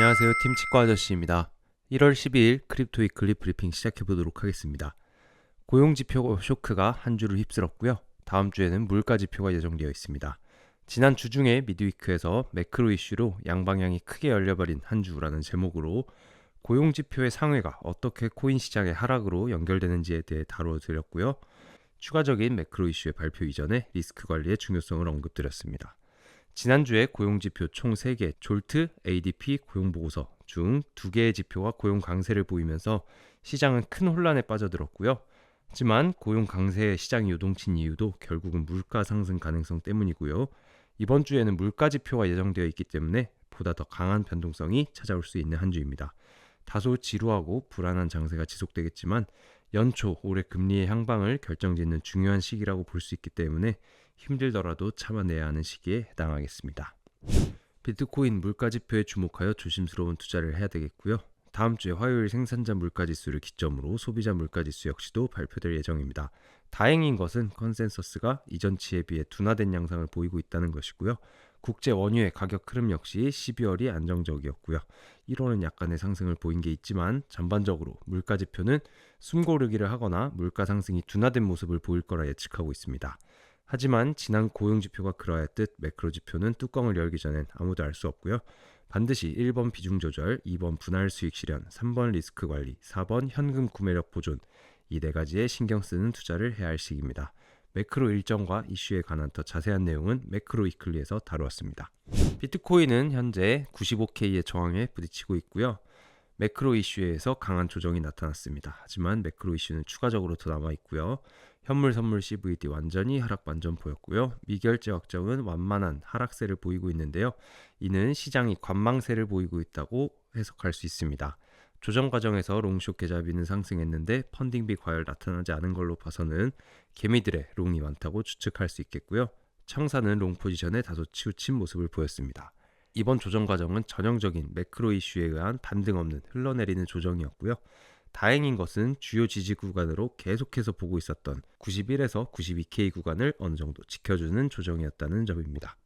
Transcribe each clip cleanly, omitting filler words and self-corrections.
안녕하세요. 팀치과 아저씨입니다. 1월 12일 크립토 위클리 브리핑 시작해보도록 하겠습니다. 고용지표 쇼크가 한 주를 휩쓸었고요. 다음 주에는 물가지표가 예정되어 있습니다. 지난 주 중에 미드위크에서 매크로 이슈로 양방향이 크게 열려버린 한 주라는 제목으로 고용지표의 상회가 어떻게 코인 시장의 하락으로 연결되는지에 대해 다뤄드렸고요. 추가적인 매크로 이슈의 발표 이전에 리스크 관리의 중요성을 언급드렸습니다. 지난주에 고용지표 총 3개, 졸트, ADP 고용보고서 중 2개의 지표가 고용 강세를 보이면서 시장은 큰 혼란에 빠져들었고요. 하지만 고용 강세에 시장이 요동친 이유도 결국은 물가 상승 가능성 때문이고요. 이번 주에는 물가 지표가 예정되어 있기 때문에 보다 더 강한 변동성이 찾아올 수 있는 한 주입니다. 다소 지루하고 불안한 장세가 지속되겠지만 연초 올해 금리의 향방을 결정짓는 중요한 시기라고 볼 수 있기 때문에 힘들더라도 참아내야 하는 시기에 해당하겠습니다. 비트코인 물가지표에 주목하여 조심스러운 투자를 해야 되겠고요. 다음 주에 화요일 생산자 물가지수를 기점으로 소비자 물가지수 역시도 발표될 예정입니다. 다행인 것은 컨센서스가 이전치에 비해 둔화된 양상을 보이고 있다는 것이고요. 국제 원유의 가격 흐름 역시 12월이 안정적이었고요. 1월은 약간의 상승을 보인 게 있지만 전반적으로 물가지표는 숨고르기를 하거나 물가 상승이 둔화된 모습을 보일 거라 예측하고 있습니다. 하지만 지난 고용지표가 그러했듯 매크로지표는 뚜껑을 열기 전엔 아무도 알 수 없고요. 반드시 1번 비중 조절, 2번 분할 수익 실현, 3번 리스크 관리, 4번 현금 구매력 보존, 이 4가지에 신경 쓰는 투자를 해야 할 시기입니다. 매크로 일정과 이슈에 관한 더 자세한 내용은 매크로 위클리에서 다루었습니다. 비트코인은 현재 95K의 저항에 부딪히고 있고요. 매크로 이슈에서 강한 조정이 나타났습니다. 하지만 매크로 이슈는 추가적으로 더 남아있고요. 현물 선물 CVD 완전히 하락 반전 보였고요. 미결제 확정은 완만한 하락세를 보이고 있는데요. 이는 시장이 관망세를 보이고 있다고 해석할 수 있습니다. 조정 과정에서 롱숏 계좌비는 상승했는데 펀딩비 과열 나타나지 않은 걸로 봐서는 개미들의 롱이 많다고 추측할 수 있겠고요. 청사는 롱 포지션에 다소 치우친 모습을 보였습니다. 이번 조정 과정은 전형적인 매크로 이슈에 의한 반등 없는 흘러내리는 조정이었고요. 다행인 것은 주요 지지 구간으로 계속해서 보고 있었던 91에서 92K 구간을 어느 정도 지켜주는 조정이었다는 점입니다.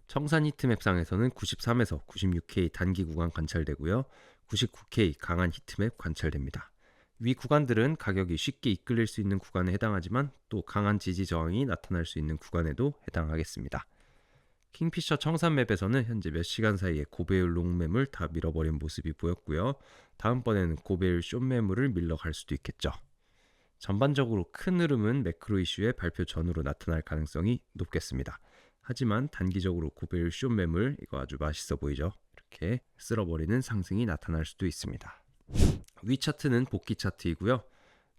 청산 히트맵상에서는 93에서 96K 단기 구간 관찰되고요. 99K 강한 히트맵 관찰됩니다. 위 구간들은 가격이 쉽게 이끌릴 수 있는 구간에 해당하지만 또 강한 지지 저항이 나타날 수 있는 구간에도 해당하겠습니다. 킹피셔 청산맵에서는 현재 몇 시간 사이에 고배율 롱매물 다 밀어버린 모습이 보였고요. 다음번에는 고배율 숏매물을 밀러갈 수도 있겠죠. 전반적으로 큰 흐름은 매크로 이슈의 발표 전후로 나타날 가능성이 높겠습니다. 하지만 단기적으로 고배율 숏매물 이거 아주 맛있어 보이죠? 이렇게 쓸어버리는 상승이 나타날 수도 있습니다. 위 차트는 복귀 차트이고요.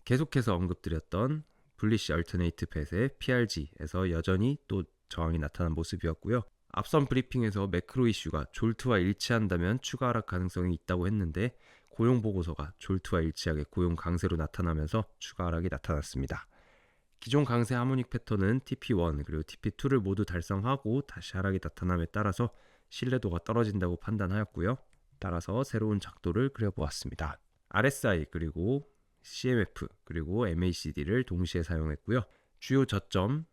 계속해서 언급드렸던 블리시 얼터네이트 펫의 PRG에서 여전히 또 저항이 나타난 모습이었고요. 앞선 브리핑에서 매크로 이슈가 졸트와 일치한다면 추가 하락 가능성이 있다고 했는데 고용보고서가 졸트와 일치하게 고용 강세로 나타나면서 추가 하락이 나타났습니다. 기존 강세 하모닉 패턴은 TP1 그리고 TP2를 모두 달성하고 다시 하락이 나타남에 따라서 신뢰도가 떨어진다고 판단하였고요. 따라서 새로운 작도를 그려보았습니다. RSI 그리고 CMF 그리고 MACD를 동시에 사용했고요. 주요 저점을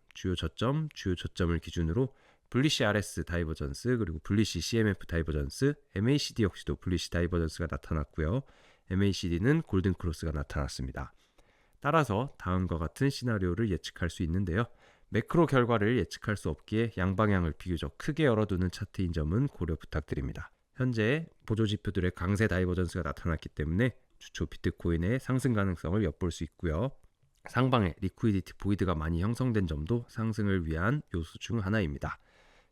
기준으로 블리시 RS 다이버전스 그리고 블리시 CMF 다이버전스, MACD 역시도 블리시 다이버전스가 나타났고요. MACD는 골든 크로스가 나타났습니다. 따라서 다음과 같은 시나리오를 예측할 수 있는데요. 매크로 결과를 예측할 수 없기에 양방향을 비교적 크게 열어두는 차트인 점은 고려 부탁드립니다. 현재 보조지표들의 강세 다이버전스가 나타났기 때문에 주초 비트코인의 상승 가능성을 엿볼 수 있고요. 상방에 리퀴디티 보이드가 많이 형성된 점도 상승을 위한 요소 중 하나입니다.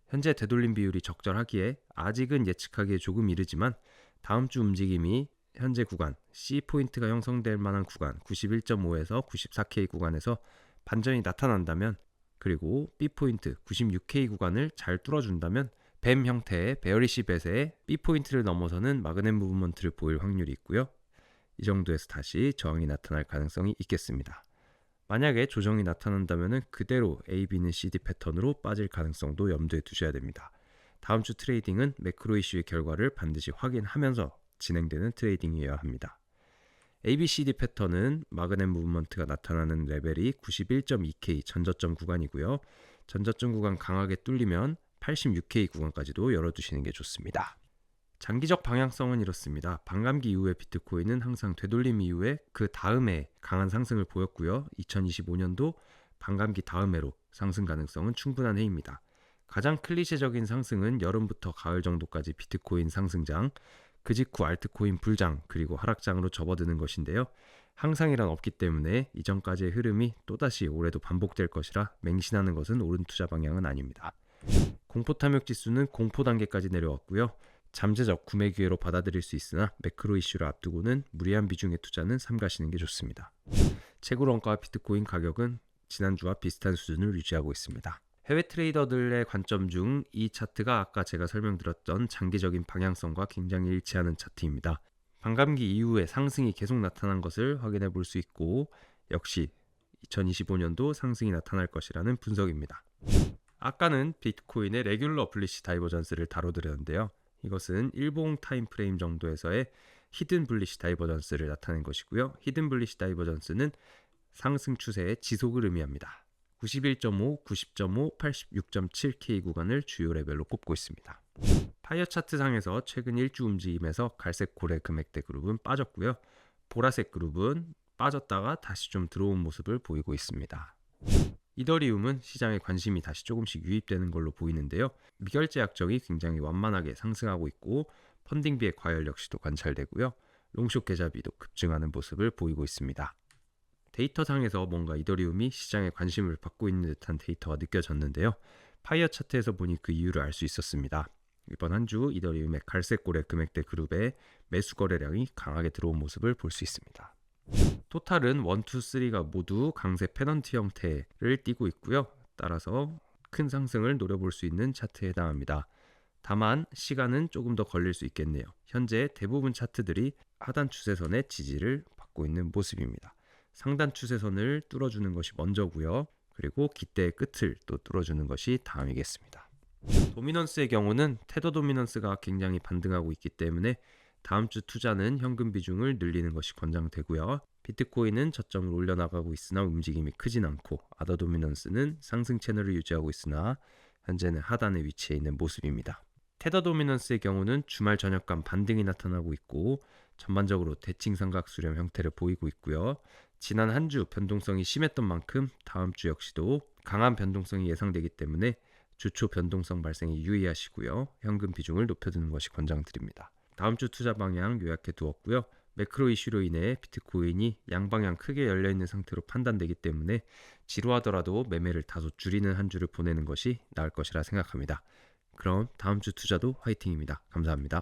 현재 되돌림 비율이 적절하기에 아직은 예측하기에 조금 이르지만 다음 주 움직임이 현재 구간 C포인트가 형성될 만한 구간 91.5에서 94K 구간에서 반전이 나타난다면 그리고 B포인트 96K 구간을 잘 뚫어준다면 뱀 형태의 베어리시 벳의 B포인트를 넘어서는 마그넷 무브먼트를 보일 확률이 있고요. 이 정도에서 다시 저항이 나타날 가능성이 있겠습니다. 만약에 조정이 나타난다면 그대로 AB는 CD 패턴으로 빠질 가능성도 염두에 두셔야 됩니다. 다음 주 트레이딩은 매크로 이슈의 결과를 반드시 확인하면서 진행되는 트레이딩이어야 합니다. ABCD 패턴은 마그넷 무브먼트가 나타나는 레벨이 91.2K 전저점 구간이고요. 전저점 구간 강하게 뚫리면 86K 구간까지도 열어두시는 게 좋습니다. 장기적 방향성은 이렇습니다. 반감기 이후에 비트코인은 항상 되돌림 이후에 그 다음에 강한 상승을 보였고요. 2025년도 반감기 다음 해로 상승 가능성은 충분한 해입니다. 가장 클리셰적인 상승은 여름부터 가을 정도까지 비트코인 상승장, 그 직후 알트코인 불장, 그리고 하락장으로 접어드는 것인데요. 항상이란 없기 때문에 이전까지의 흐름이 또다시 올해도 반복될 것이라 맹신하는 것은 옳은 투자 방향은 아닙니다. 공포 탐욕 지수는 공포 단계까지 내려왔고요. 잠재적 구매 기회로 받아들일 수 있으나 매크로 이슈를 앞두고는 무리한 비중의 투자는 삼가시는 게 좋습니다. 채굴 원가와 비트코인 가격은 지난주와 비슷한 수준을 유지하고 있습니다. 해외 트레이더들의 관점 중 이 차트가 아까 제가 설명드렸던 장기적인 방향성과 굉장히 일치하는 차트입니다. 반감기 이후에 상승이 계속 나타난 것을 확인해 볼 수 있고 역시 2025년도 상승이 나타날 것이라는 분석입니다. 아까는 비트코인의 레귤러 블리시 다이버전스를 다뤄드렸는데요. 이것은 일봉 타임프레임 정도에서의 히든 블리시 다이버전스를 나타낸 것이고요. 히든 블리시 다이버전스는 상승 추세의 지속을 의미합니다. 91.5, 90.5, 86.7K 구간을 주요 레벨로 꼽고 있습니다. 파이어 차트 상에서 최근 일주 움직임에서 갈색 고래 금액대 그룹은 빠졌고요. 보라색 그룹은 빠졌다가 다시 좀 들어온 모습을 보이고 있습니다. 이더리움은 시장에 관심이 다시 조금씩 유입되는 걸로 보이는데요. 미결제 약정이 굉장히 완만하게 상승하고 있고 펀딩비의 과열 역시도 관찰되고요. 롱숏 계좌비도 급증하는 모습을 보이고 있습니다. 데이터상에서 뭔가 이더리움이 시장에 관심을 받고 있는 듯한 데이터가 느껴졌는데요. 파이어 차트에서 보니 그 이유를 알 수 있었습니다. 이번 한 주 이더리움의 갈색 고래 금액대 그룹의 매수 거래량이 강하게 들어온 모습을 볼 수 있습니다. 토탈은 1, 2, 3가 모두 강세 페넌트 형태를 띠고 있고요. 따라서 큰 상승을 노려볼 수 있는 차트에 해당합니다. 다만 시간은 조금 더 걸릴 수 있겠네요. 현재 대부분 차트들이 하단 추세선의 지지를 받고 있는 모습입니다. 상단 추세선을 뚫어주는 것이 먼저고요. 그리고 기대의 끝을 또 뚫어주는 것이 다음이겠습니다. 도미넌스의 경우는 테더 도미넌스가 굉장히 반등하고 있기 때문에 다음 주 투자는 현금 비중을 늘리는 것이 권장되고요. 비트코인은 저점을 올려나가고 있으나 움직임이 크진 않고 아더 도미넌스는 상승 채널을 유지하고 있으나 현재는 하단에 위치해 있는 모습입니다. 테더 도미넌스의 경우는 주말 저녁간 반등이 나타나고 있고 전반적으로 대칭 삼각 수렴 형태를 보이고 있고요. 지난 한 주 변동성이 심했던 만큼 다음 주 역시도 강한 변동성이 예상되기 때문에 주초 변동성 발생에 유의하시고요. 현금 비중을 높여두는 것이 권장드립니다. 다음 주 투자 방향 요약해 두었고요. 매크로 이슈로 인해 비트코인이 양방향 크게 열려있는 상태로 판단되기 때문에 지루하더라도 매매를 다소 줄이는 한 주를 보내는 것이 나을 것이라 생각합니다. 그럼 다음 주 투자도 화이팅입니다. 감사합니다.